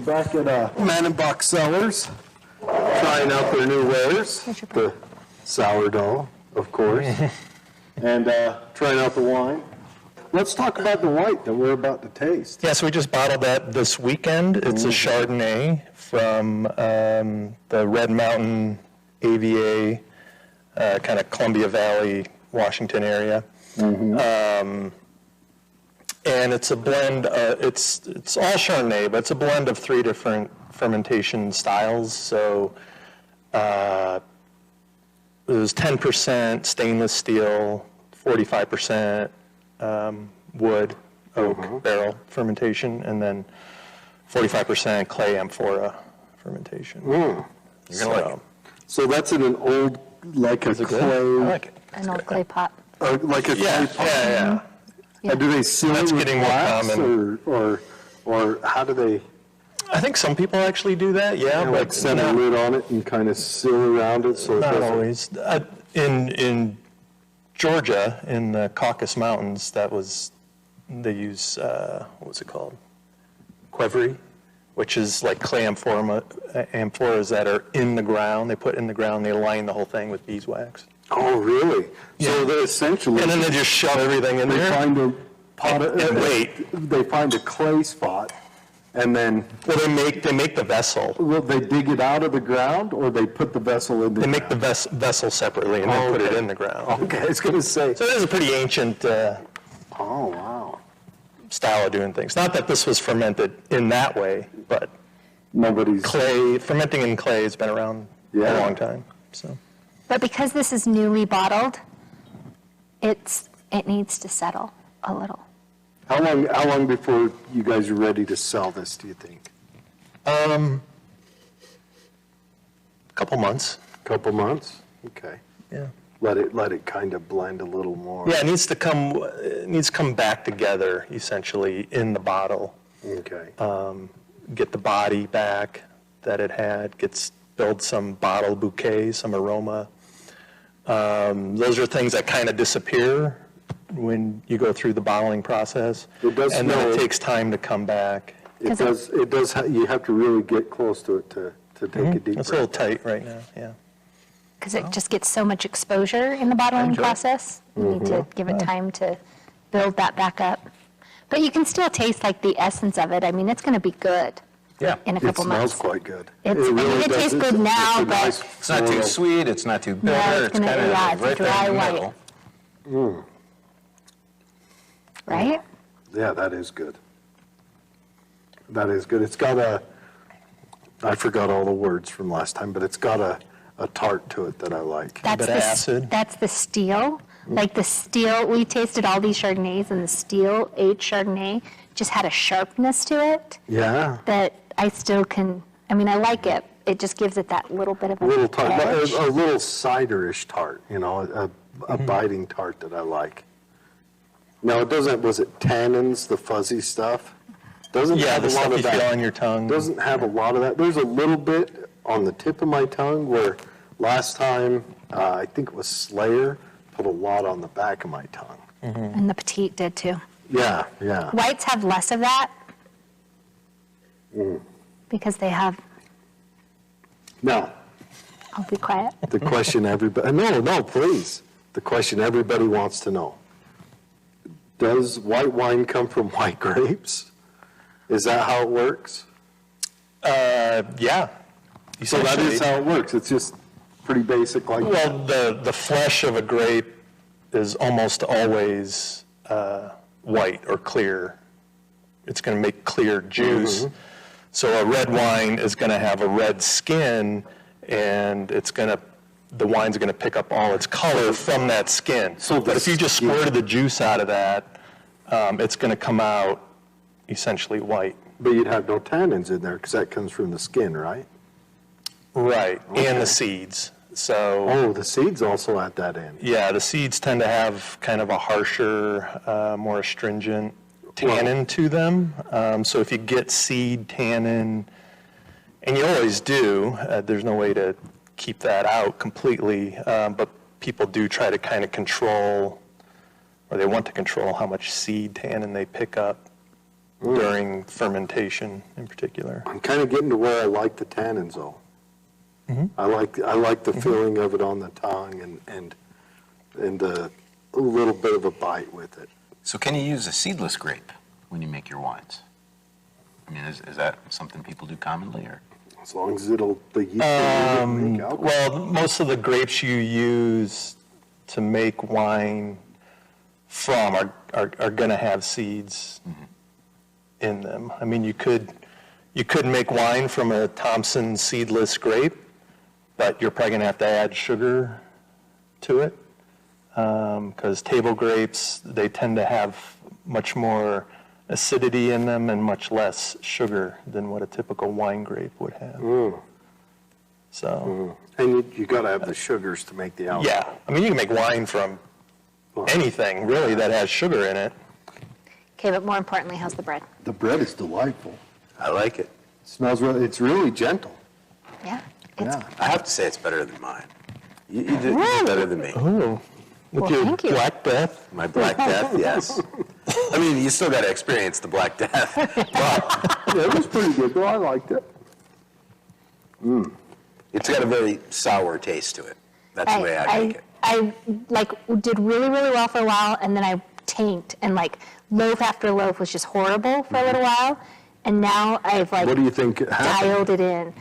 back at Mannebach Cellars, trying out their new wares, the sourdough, of course, and trying out the wine. Let's talk about the white that we're about to taste. Yeah, so we just bottled that this weekend. It's a Chardonnay from the Red Mountain AVA, kind of Columbia Valley, Washington area. And it's a blend, it's all Chardonnay, but it's a blend of 3 different fermentation styles. So it was 10% stainless steel, 45% wood, oak barrel fermentation, and then 45% clay amphora fermentation. You're gonna like it. So that's in an old, like a clay. I like it. An old clay pot. Like a clay pot. Yeah. And do they seal it with getting more glass, common. or how do they? I think some people actually do that, but Like set a lid on it and kind of seal around it so it not doesn't. always. In Georgia, in the Caucasus Mountains, they use, what was it called? Qvevri, which is like clay amphoras that are in the ground. They put in the ground, they line the whole thing with beeswax. Oh, really? So they essentially. And then they just shove everything in They there. find a pot of, And wait. They find a clay spot, and then Well, they make the vessel. will they dig it out of the ground, or they put the vessel in the They make the vessel separately and then put it okay. in the ground. Okay, I was going to say. So it is a pretty ancient Oh, wow. style of doing things. Not that this was fermented in that way, but Nobody's. fermenting in clay has been around a long time. So. But because this is newly bottled, it needs to settle a little. How long before you guys are ready to sell this, do you think? Couple months. Couple months? Okay. Yeah. Let it kind of blend a little more. Yeah, it needs to come back together essentially in the bottle. Okay. Get the body back that it had. Build some bottle bouquet, some aroma. Those are things that kind of disappear when you go through the bottling process. It does and then smell. it takes time to come back. It does. You have to really get close to it to take a deep breath. It's a little tight right now, yeah. Because it just gets so much exposure in the bottling enjoy it. process. You need to give it time to build that back up. But you can still taste like the essence of it. I mean, it's going to be good Yeah. in a It couple smells months. quite good. It tastes good now, but It's not too sweet, it's not too bitter, it's it's gonna- kind of yeah, it's a right there dry in the white. middle. right? Yeah, that is good. That is good. It's got I forgot all the words from last time, but it's got a tart to it that I like. That's bit of acid. That's the steel. Like the steel, we tasted all these Chardonnays, and the steel aged Chardonnay just had a sharpness to it Yeah. that I still can. I mean, I like it. It just gives it that little bit of A little tart, edge. a little ciderish tart, a biting tart that I like. No, it doesn't, was it tannins, the fuzzy stuff? Doesn't Yeah, have the a lot stuff of you that. feel on your tongue. Doesn't have a lot of that. There's a little bit on the tip of my tongue where last time, I think it was Slayer, put a lot on the back of my tongue. And the Petite did too. Yeah, yeah. Whites have less of that because they have. Now, I'll be quiet. the question everybody, no, please. The question everybody wants to know. Does white wine come from white grapes? Is that how it works? Yeah. So that is essentially. how it works. It's just pretty basic like that. Well, the flesh of a grape is almost always white or clear. It's going to make clear juice. So a red wine is going to have a red skin, and the wine's going to pick up all its color from that skin. But if you just squirted the juice out of that, it's going to come out essentially white. But you'd have no tannins in there because that comes from the skin, right? Right, and the seeds. So. Oh, the seeds also at that end. Yeah, the seeds tend to have kind of a harsher, more astringent tannin to them. So if you get seed tannin, and you always do, there's no way to keep that out completely, but people do try to kind of control, or they want to control how much seed tannin they pick up during fermentation in particular. I'm kind of getting to where I like the tannins, though. I like the feeling of it on the tongue and a little bit of a bite with it. So can you use a seedless grape when you make your wines? I mean, is that something people do commonly, or? As long as the yeast will make alcohol. Well, most of the grapes you use to make wine from are going to have seeds in them. I mean, you could make wine from a Thompson seedless grape, but you're probably going to have to add sugar to it because table grapes, they tend to have much more acidity in them and much less sugar than what a typical wine grape would have. So, And you got to have the sugars to make the alcohol. yeah, I mean, you can make wine from anything really that has sugar in it. Okay, but more importantly, how's the bread? The bread is delightful. I like it. It smells really, it's really gentle. Yeah. It's, Yeah. I have to say it's better than mine. You did better than me. Oh, with Well, your thank you. Black Death. My Black Death, yes. I mean, you still got to experience the Black Death. But Yeah, it was pretty good, though. I liked it. it's got a very sour taste to it. That's the way I make it. I like did really, really well for a while, and then I tanked, and like loaf after loaf was just horrible for a little while, and now I've like What do you think happened? dialed it in.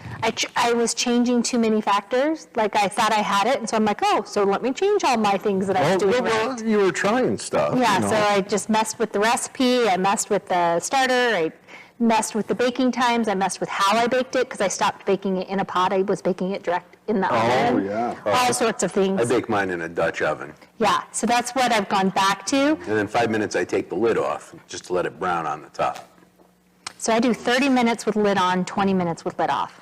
I was changing too many factors. Like I thought I had it, and so I'm like, oh, so let me change all my things that I was doing right. You were trying stuff. Yeah, you know. so I just messed with the recipe, I messed with the starter, I messed with the baking times, I messed with how I baked it, because I stopped baking it in a pot, I was baking it direct in the oven. yeah. All sorts of I things. bake mine in a Dutch oven. Yeah, so that's what I've gone back to. And then 5 minutes, I take the lid off just to let it brown on the top. So I do 30 minutes with lid on, 20 minutes with lid off.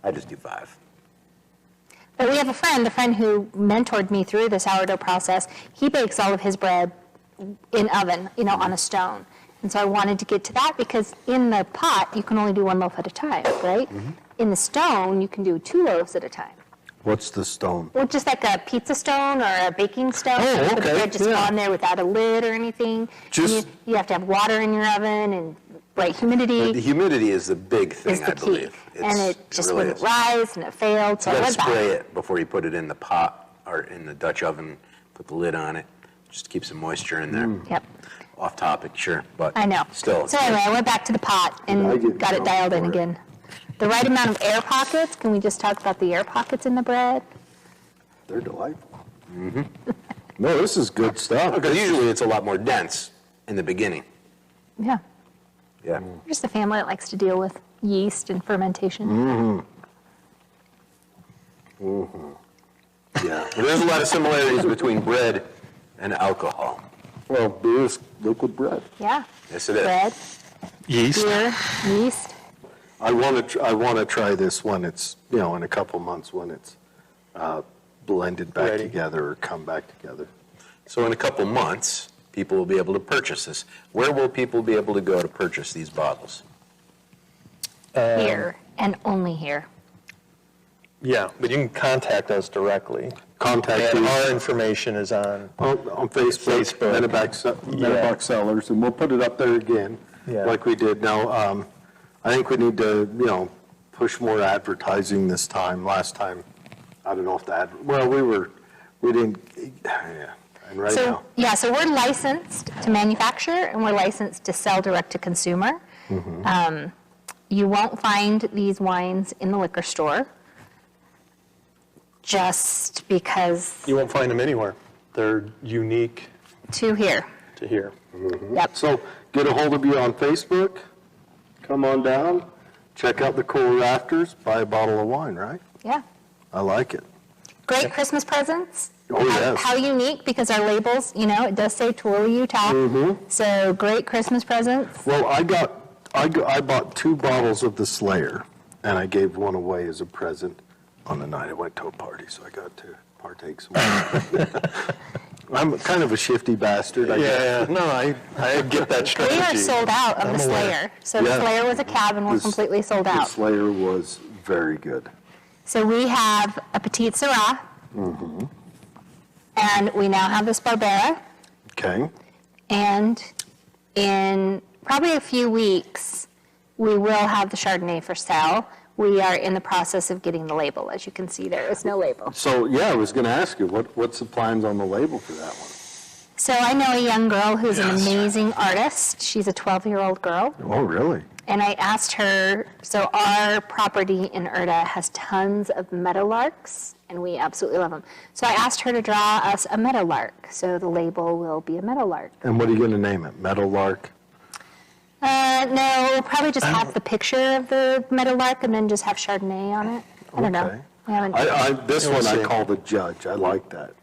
I just do 5. But we have a friend who mentored me through the sourdough process. He bakes all of his bread in oven, on a stone. And so I wanted to get to that because in the pot, you can only do one loaf at a time, right? In the stone, you can do 2 loaves at a time. What's the stone? Well, just like a pizza stone or a baking stone. Oh, You put the okay, bread just yeah. on there without a lid or anything. Just- You have to have water in your oven and right The humidity humidity is the big is thing, the I key. believe. And it just really wouldn't is. rise and it failed, so You I gotta went back. spray it before you put it in the pot or in the Dutch oven, put the lid on it, just keep some moisture in there. Yep. Off topic, sure, but I know. still. So anyway, I went back to the pot I and get got it drunk dialed in for it. again. The right amount of air pockets, can we just talk about the air pockets in the bread? They're delightful. No, this is good stuff. Because usually it's a lot more dense in the beginning. Yeah. Yeah. We're just a family that likes to deal with yeast and fermentation. Yeah. But there's a lot of similarities between bread and alcohol. Well, beer is liquid bread. Yeah. Yes, it is. Bread, Yeast. beer, yeast. I want to try this when it's, in a couple months when it's blended back Ready. together or come back together. So in a couple months, people will be able to purchase this. Where will people be able to go to purchase these bottles? Here and only here. Yeah, but you can contact us directly. Contact And us our information is on, on Facebook, Facebook. Mannebach Cellars, and we'll put it up there again, Yeah. like we did. Now, I think we need to, push more advertising this time. Last time, I don't know if we didn't, yeah. And right So, now, yeah, so we're licensed to manufacture and we're licensed to sell direct to consumer. You won't find these wines in the liquor store just because you won't find them anywhere. They're unique to here. to here. Yep. so get a hold of you on Facebook, come on down, check out the cool rafters, buy a bottle of wine, right? Yeah. I like it. Great Christmas presents. Oh, yes. How unique, because our labels, it does say Tooele, Utah. So great Christmas presents. Well, I bought 2 bottles of the Slayer, and I gave one away as a present on the night I went to a party, so I got to partake some. I'm kind of a shifty bastard, I guess. Yeah, no, I get that strategy. We are sold out of I'm the aware. Slayer. So the Yeah. Slayer was a cab and we're This- completely sold The out. Slayer was very good. So we have a Petite Syrah. And we now have this Barbera. Okay? And in probably a few weeks, we will have the Chardonnay for sale. We are in the process of getting the label. As you can see, there is no label. So, yeah, I was going to ask you, what's the plans on the label for that one? So I know a young girl who's an amazing artist. She's a 12-year-old girl. Oh, really? And I asked her, so our property in Erda has tons of meadowlarks, and we absolutely love them. So I asked her to draw us a meadowlark. So the label will be a meadowlark. And what are you going to name it? Meadowlark? No, we'll probably just have the picture of the meadowlark and then just have Chardonnay on it. I don't know. Okay. We haven't. This one I call the Judge. I like that,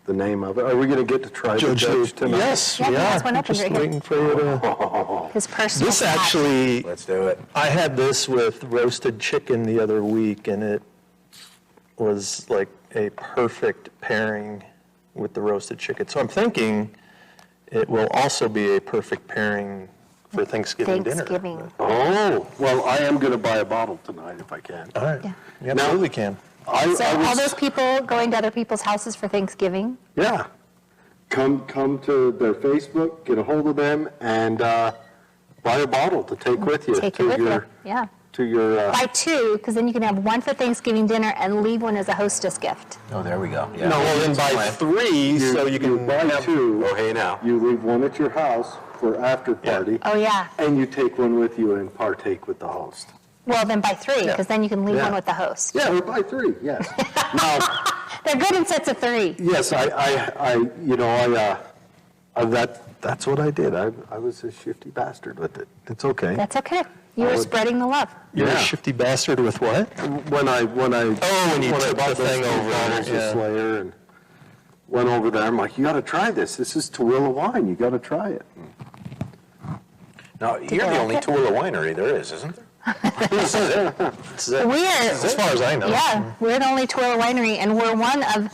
the name of it. Are we going to get to try the Judge tonight? Yes, Yeah, we that's are. one up Just right here. waiting for you to. His personal This touch. actually, Let's do it. I had this with roasted chicken the other week, and it was like a perfect pairing with the roasted chicken. So I'm thinking it will also be a perfect pairing for Thanksgiving dinner. Thanksgiving. Oh, well, I am going to buy a bottle tonight if I can. All right, Yeah. you absolutely can. So all those people going to other people's houses for Thanksgiving, Yeah. Come to their Facebook, get a hold of them, and buy a bottle to take with you. take to it with you. your, Yeah. To your, Buy two, because then you can have one for Thanksgiving dinner and leave one as a hostess gift. Oh, there we go. Yeah. No, well, then buy three, so you can buy have. two. Oh, hey now. You leave one at your house for after party. Oh, yeah. And you take one with you and partake with the host. Well, then buy three, because then you can leave Yeah. one with the host. Yeah, or buy three, yes. Now, They're good in sets of three. yes, that's what I did. I was a shifty bastard with it. It's okay. That's okay. You were spreading the love. You're Yeah. a shifty bastard with what? When I when you took bought the thing those over, bottles of yeah. Slayer and went over there, I'm like, you got to try this. This is Tooele wine. You got to try it. Now, you're the only Tooele winery there is, isn't there? We're, As far as I know. yeah, we're the only Tooele winery, and we're one of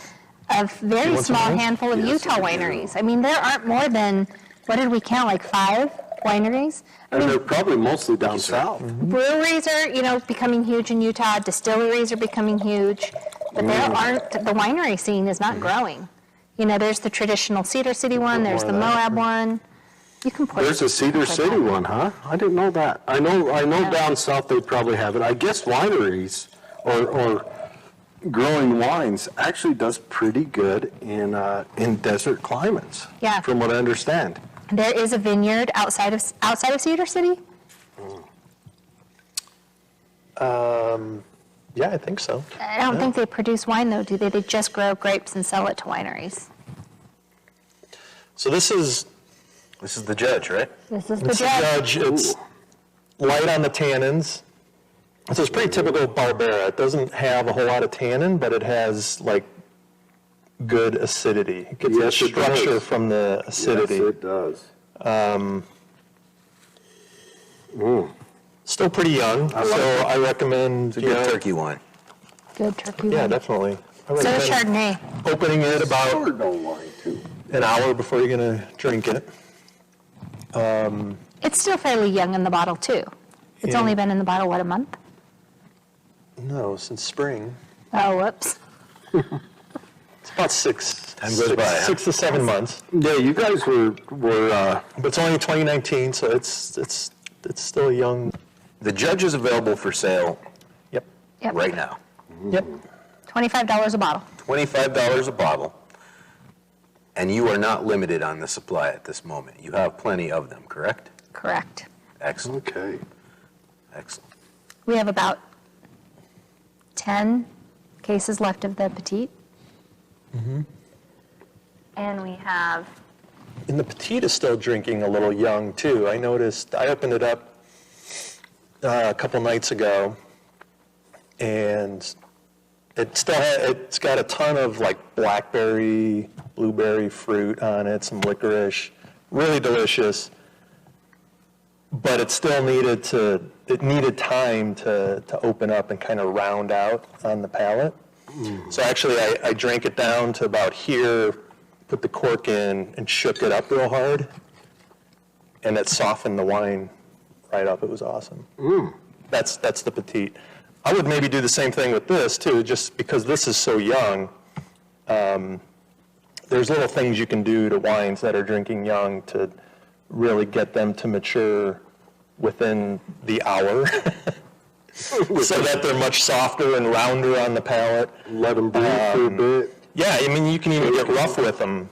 very want some small more? handful of Utah wineries. I mean, there aren't more than, what did we count, like 5 wineries? And they're probably mostly down south. Breweries are, becoming huge in Utah. Distilleries are becoming huge, but there aren't. The winery scene is not growing. There's the traditional Cedar City one. There's the Moab one. You can put. There's a Cedar City one, huh? I didn't know that. I know down south they probably have it. I guess wineries or growing wines actually does pretty good in desert climates. Yeah. From what I understand. There is a vineyard outside of Cedar City. Yeah, I think so. I don't think they produce wine though, do they? They just grow grapes and sell it to wineries. So this is the Judge, right? This is the it's the Judge. Judge. It's light on the tannins. So it's pretty typical Barbera. It doesn't have a whole lot of tannin, but it has like good acidity. It gets Yes, that it does. structure from the acidity. Yes, it does. Still pretty young, so I recommend. It's a good turkey wine. Good turkey Yeah, wine. definitely. I So is recommend Chardonnay. opening it about Sourdough wine, too. an hour before you're going to drink it. It's still fairly young in the bottle too. It's Yeah. only been in the bottle, what, a month? No, since spring. Oh, whoops. It's about six. Time goes by, huh? 6 to 7 months. Yeah, you guys were But it's only 2019, so it's still young. The Judge is available for sale Yep. Yep. right now. Yep. $25 a bottle. $25 a bottle. And you are not limited on the supply at this moment. You have plenty of them, correct? Correct. Excellent, okay. excellent. We have about 10 cases left of the Petite. And we have, And the Petite is still drinking a little young, too. I noticed, I opened it up a couple nights ago, and it's got a ton of like blackberry, blueberry fruit on it, some licorice, really delicious. But it still needed time to open up and kind of round out on the palate. So actually, I drank it down to about here, put the cork in, and shook it up real hard, and it softened the wine right up. It was awesome. That's the Petite. I would maybe do the same thing with this too, just because this is so young. There's little things you can do to wines that are drinking young to really get them to mature within the hour so that they're much softer and rounder on the palate. Let them breathe for a bit. Yeah, I mean, you can even get rough with them.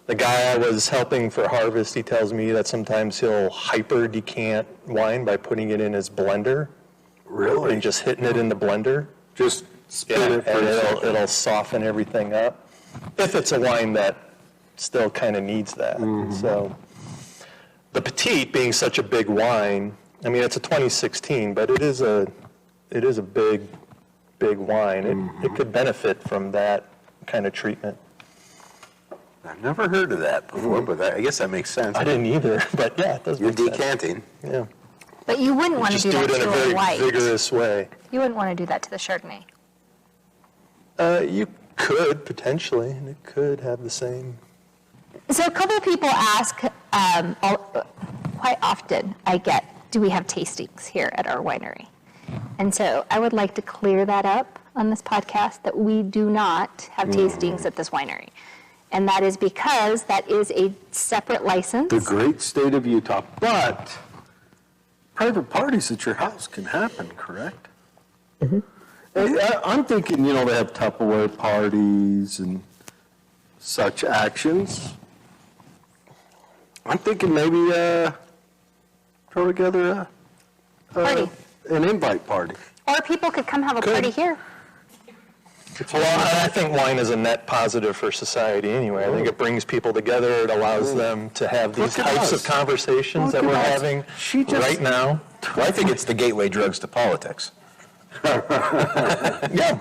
The guy I was helping for harvest, he tells me that sometimes he'll hyper decant wine by putting it in his blender. Really? And just hitting it in the blender. Just spin Yeah, it for and a second. it'll soften everything up. If it's a wine that still kind of needs that. So the Petite being such a big wine, I mean, it's a 2016, but it is a big wine. It could benefit from that kind of treatment. I've never heard of that before, but I guess that makes sense. I didn't either, but yeah, it does You're make sense. decanting. Yeah. But you wouldn't want to Just do do that it in a to a very white. vigorous way. You wouldn't want to do that to the Chardonnay. You could, potentially, and it could have the same. So a couple of people ask, quite often I get, do we have tastings here at our winery? And so I would like to clear that up on this podcast, that we do not have tastings at this winery. And that is because that is a separate license. The great state of Utah, but private parties at your house can happen, correct? I'm thinking, they have Tupperware parties and such actions. I'm thinking maybe throw together Party. an invite party. Or people could come have a party here. Well, I think wine is a net positive for society anyway. I think it brings people together. It allows them to have these Look at types us. of conversations that Look we're at us. having She just- right now. Well, I think it's the gateway drugs to politics. Yeah.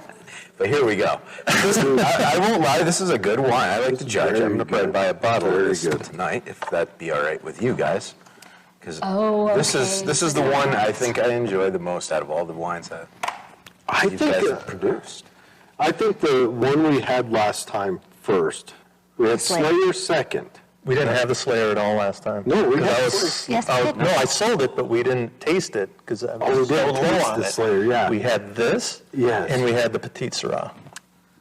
But here we go. I won't lie, this is a good wine. I like to judge. I'm going to probably buy a bottle of this tonight, if that'd be all right with you guys. Because this is the one I think I enjoy the most out of all the wines that I you think guys have produced. I think the one we had last time first. We had Slayer. Slayer second. We didn't have the Slayer at all last time. No, we 'Cause had I was- Slayer. Yes, we I was- did. No, I sold it, but we didn't taste it because I was we so didn't low taste on the it. Slayer, yeah. We had this, Yes. and we had the Petite Syrah.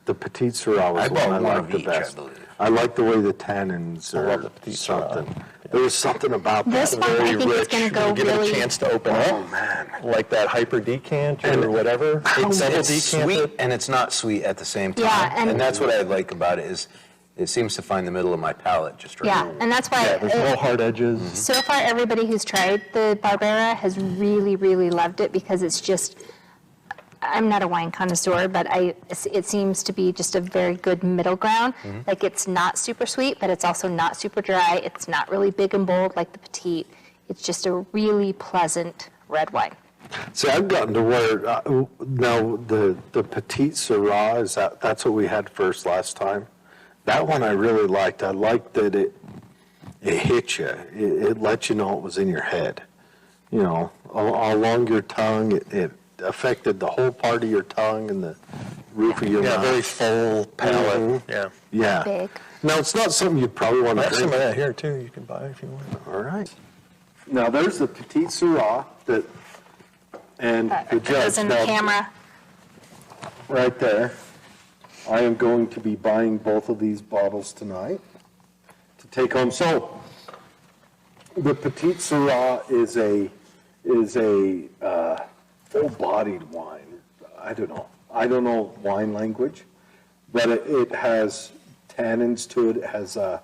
The Petite Syrah was I the one I bought one liked of the each, I best. believe. I like the way the tannins love are the Petite Syrah. something. There was something about This that. one, I Very think it's rich. going to go Give really. it a chance to open up. Oh, man. Like that hyper decant or And whatever. It's Double sweet decanted. and it's not sweet at the same time. Yeah, and- that's what I like about it is it seems to find the middle of my palate just right. Yeah, and that's why Yeah, there's no hard edges. so far everybody who's tried the Barbera has really, really loved it because it's just, I'm not a wine connoisseur, but it seems to be just a very good middle ground. Like it's not super sweet, but it's also not super dry. It's not really big and bold like the Petite. It's just a really pleasant red wine. See, I've gotten to where now the Petite Syrah that's what we had first last time. That one I really liked. I liked that it hit you. It let you know it was in your head. Along your tongue. It affected the whole part of your tongue and the roof of your Yeah, mouth. very full palate. Mhm. Yeah. Yeah. Big. Now it's not something you'd probably want I to have some drink. of that here too. You can buy if you want. All right. Now there's the Petite Syrah and the judge. Goes in the now, camera. right there. I am going to be buying both of these bottles tonight to take home. So the Petite Syrah is a full-bodied wine. I don't know wine language, but it has tannins to it. It has a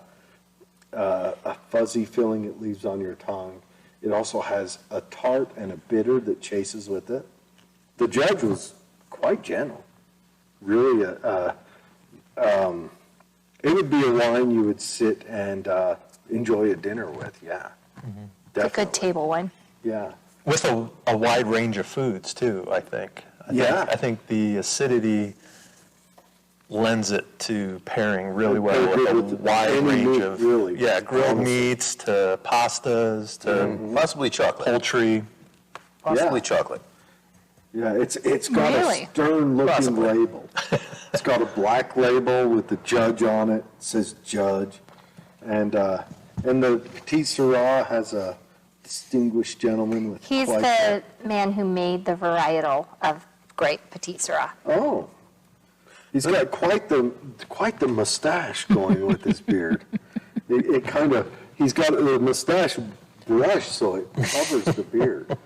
fuzzy feeling it leaves on your tongue. It also has a tart and a bitter that chases with it. The judge was quite gentle. Really, it would be a wine you would sit and enjoy at dinner with, yeah. It's a Definitely. good table wine. Yeah. With a wide range of foods too, I think. I think the acidity lends it to pairing really well with a wide any range meat, of really. grilled meats to pastas to Possibly chocolate. poultry. Possibly Yeah. chocolate. Yeah, it's got Really? a stern-looking Possibly. label. It's got a black label with the judge on it. It says judge. And the Petite Syrah has a distinguished gentleman with He's quite the man who made the varietal of Grape Petite Syrah. Oh. He's got quite the mustache going with his beard. It kind of, he's got the mustache brush, so it covers the beard.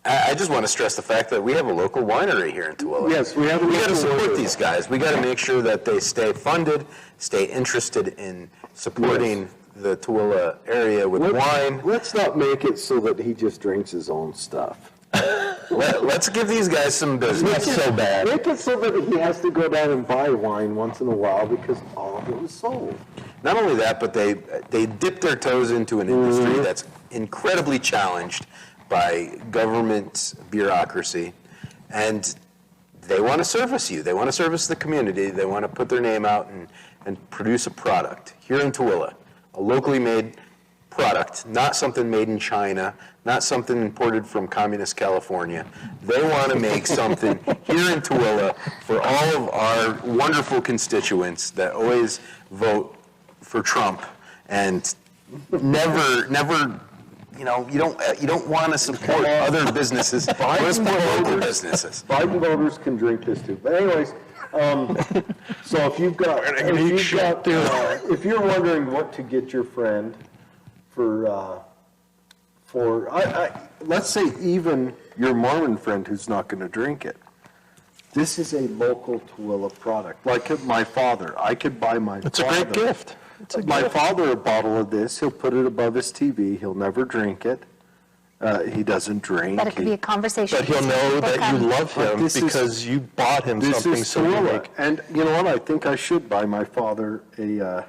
I just want to stress the fact that we have a local winery here in Tooele. Yes, we have a We got to local support winery. these guys. We got to make sure that they stay funded, stay interested in supporting the Tooele area with wine. Let's not make it so that he just drinks his own stuff. Let's give these guys some business. That's so bad. Make it so that he has to go down and buy wine once in a while because all of it was sold. Not only that, but they dip their toes into an industry that's incredibly challenged by government bureaucracy, and they want to service you. They want to service the community. They want to put their name out and produce a product here in Tooele, a locally made product, not something made in China, not something imported from communist California. They want to make something here in Tooele for all of our wonderful constituents that always vote for Trump and never, you don't want to support other businesses. You want to support local businesses. Biden voters can drink this too. But anyways, so if you're wondering what to get your friend for let's say even your Mormon friend who's not going to drink it, this is a local Tooele product. Like my father, I could buy my It's a father. great gift. My father a bottle of this. He'll put it above his TV. He'll never drink it. He doesn't drink. But it could be a conversation. But he'll know People that you come. love But him this is- because you bought him This something is so Tooele. unique. And you know what? I think I should buy my father a.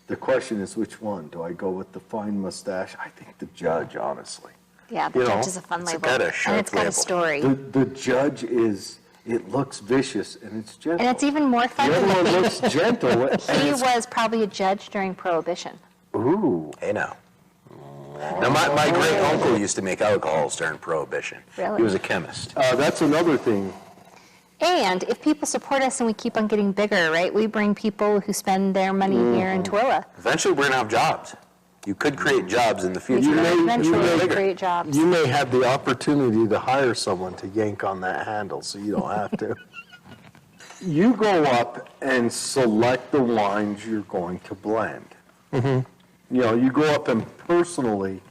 The question is, which one? Do I go with the fine mustache? I think the Judge, honestly. Yeah, the You know, Judge is a fun it's label. got a sharp And it's got a label. story. The Judge is. It looks vicious and it's gentle. And it's even more fun The other one than looks gentle. and he it's- was probably a judge during Prohibition. Ooh. Hey now. Now my great uncle used to make alcohols during Prohibition. Really? He was a chemist. That's another thing. And if people support us and we keep on getting bigger, right? We bring people who spend their money here in Tooele. Eventually, we're going to have jobs. You could create jobs in the We future. can eventually may- create jobs. You may have the opportunity to hire someone to yank on that handle, so you don't have to. You go up and select the wines you're going to blend. You know, you go up and personally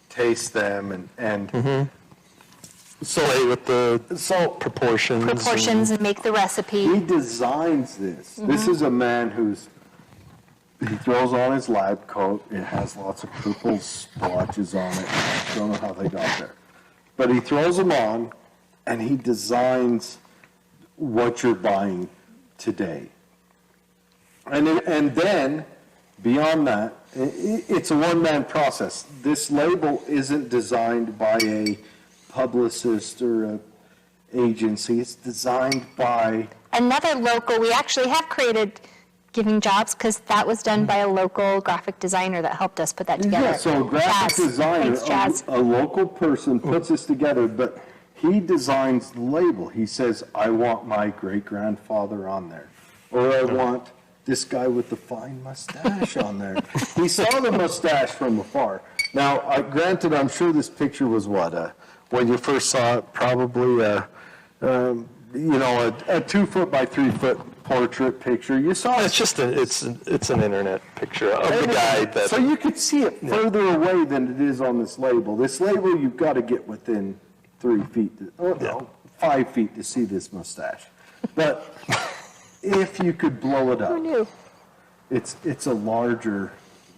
taste them and Play with the so proportions. Proportions and make the recipe. he designs this. This is a man he throws on his lab coat. It has lots of purple splotches on it. I don't know how they got there. But he throws them on and he designs what you're buying today. And then, beyond that, it's a one-man process. This label isn't designed by a publicist or a agency. It's designed by Another local, we actually have created Giving Jobs because that was done by a local graphic designer that helped us put that together. Yeah, so a graphic Jazz. designer, Thanks, Jazz. a local person puts this together, but he designs the label. He says, I want my great-grandfather on there, or I want this guy with the fine mustache on there. He saw the mustache from afar. Now, granted, I'm sure this picture was when you first saw it, probably a 2 foot by 3 foot portrait picture. You saw it. It's just it's an internet picture of the guy that. So you could see it further away than it is on this label. This label, you've got to get within 3 feet, 5 feet to see this mustache. But if you could blow it up, Who knew? it's a larger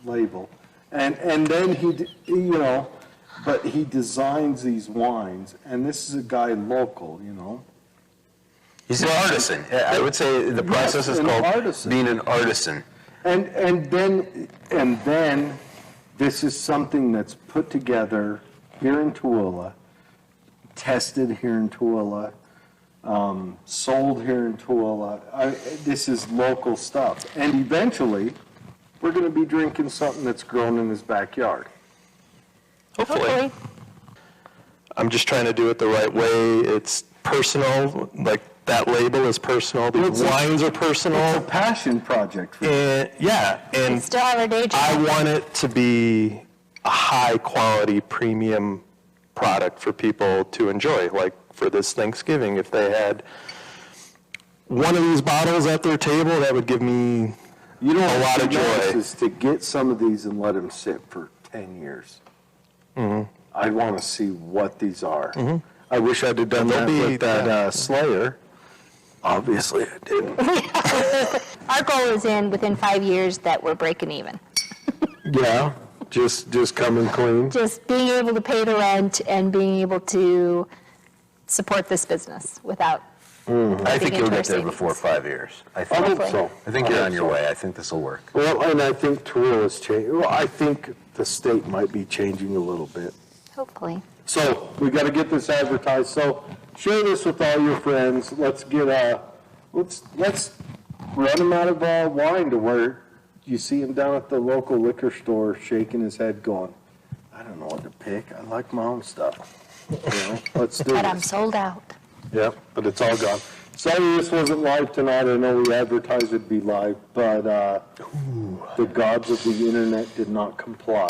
label. And then but he designs these wines, and this is a guy local, He's an artisan. I would say the process is an called artisan. being an artisan. And then this is something that's put together here in Tooele, tested here in Tooele, sold here in Tooele. This is local stuff. And eventually, we're going to be drinking something that's grown in his backyard. Hopefully. I'm just trying to do it the right way. It's personal, like that label is personal. These wines are personal. It's a passion project for you. And and We still have our day job. I want it to be a high quality premium product for people to enjoy. Like for this Thanksgiving, if they had one of these bottles at their table, that would give me You know, a lot of what'd be nice joy. is to get some of these and let them sit for 10 years. I want to see what these are. I wish I'd have done They'll that be- with that Slayer. Obviously, I didn't. Our goal is within 5 years that we're breaking even. Yeah, just coming clean. Just being able to pay the rent and being able to support this business without. I think Big you'll get interest there savings. before 5 years. I I think, hope so. I think you're on your way. I think this will work. Well, and I think Tooele is changing. Well, I think the state might be changing a little bit. Hopefully. So we got to get this advertised. So share this with all your friends. Let's get let's run him out of wine to where you see him down at the local liquor store shaking his head, going, "I don't know what to pick. I like my own stuff. You know, let's do But I'm this." sold out. Yeah, but it's all gone. Sorry this wasn't live tonight. I know we advertised it'd be live, but the gods of the internet did not comply.